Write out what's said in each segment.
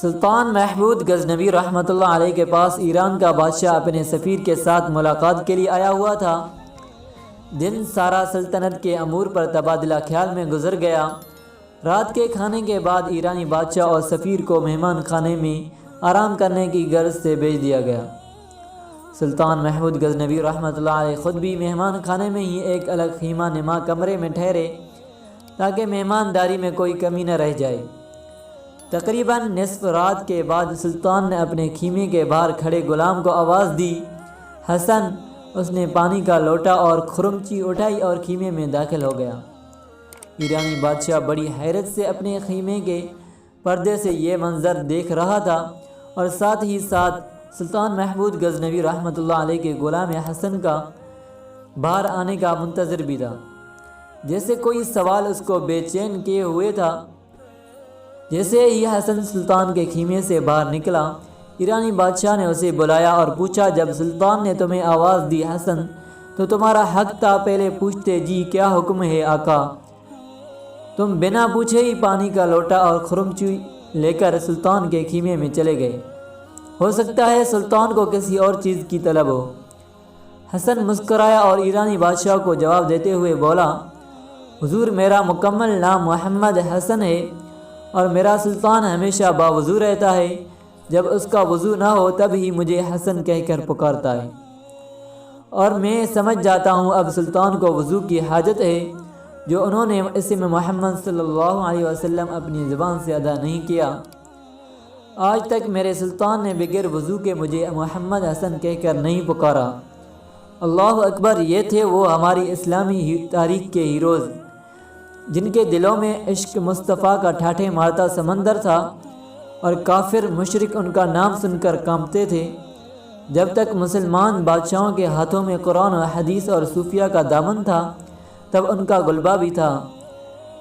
سلطان محمود غزنوی رحمۃ اللہ علیہ کے پاس ایران کا بادشاہ اپنے سفیر کے ساتھ ملاقات کے لیے آیا ہوا تھا۔ دن سارا سلطنت کے امور پر تبادلہ خیال میں گزر گیا۔ رات کے کھانے کے بعد ایرانی بادشاہ اور سفیر کو مہمان خانے میں آرام کرنے کی غرض سے بھیج دیا گیا۔ سلطان محمود غزنوی رحمۃ اللہ علیہ خود بھی مہمان خانے میں ہی ایک الگ خیمہ نما کمرے میں ٹھہرے تاکہ مہمانداری میں کوئی کمی نہ رہ جائے۔ تقریباً نصف رات کے بعد سلطان نے اپنے خیمے کے باہر کھڑے غلام کو آواز دی، حسن! اس نے پانی کا لوٹا اور خرمچی اٹھائی اور خیمے میں داخل ہو گیا۔ ایرانی بادشاہ بڑی حیرت سے اپنے خیمے کے پردے سے یہ منظر دیکھ رہا تھا اور ساتھ ہی ساتھ سلطان محمود غزنوی رحمۃ اللہ علیہ کے غلام حسن کا باہر آنے کا منتظر بھی تھا۔ جیسے کوئی سوال اس کو بے چین کیے ہوئے تھا۔ جیسے ہی حسن سلطان کے خیمے سے باہر نکلا، ایرانی بادشاہ نے اسے بلایا اور پوچھا، جب سلطان نے تمہیں آواز دی حسن تو تمہارا حق تھا پہلے پوچھتے، جی کیا حکم ہے آقا؟ تم بنا پوچھے ہی پانی کا لوٹا اور خرمچی لے کر سلطان کے خیمے میں چلے گئے۔ ہو سکتا ہے سلطان کو کسی اور چیز کی طلب ہو۔ حسن مسکرایا اور ایرانی بادشاہ کو جواب دیتے ہوئے بولا، حضور میرا مکمل نام محمد حسن ہے اور میرا سلطان ہمیشہ باوضو رہتا ہے۔ جب اس کا وضو نہ ہو تب ہی مجھے حسن کہہ کر پکارتا ہے، اور میں سمجھ جاتا ہوں اب سلطان کو وضو کی حاجت ہے، جو انہوں نے اسم محمد صلی اللہ علیہ وسلم اپنی زبان سے ادا نہیں کیا۔ آج تک میرے سلطان نے بغیر وضو کے مجھے محمد حسن کہہ کر نہیں پکارا۔ اللہ اکبر! یہ تھے وہ ہماری اسلامی تاریخ کے ہیروز جن کے دلوں میں عشق مصطفیٰ کا ٹھاٹھے مارتا سمندر تھا اور کافر مشرک ان کا نام سن کر کانپتے تھے۔ جب تک مسلمان بادشاہوں کے ہاتھوں میں قرآن و حدیث اور صوفیہ کا دامن تھا تب ان کا غلبہ بھی تھا۔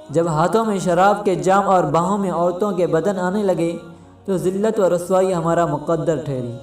جب ہاتھوں میں شراب کے جام اور باہوں میں عورتوں کے بدن آنے لگے تو ذلت و رسوائی ہمارا مقدر ٹھہری۔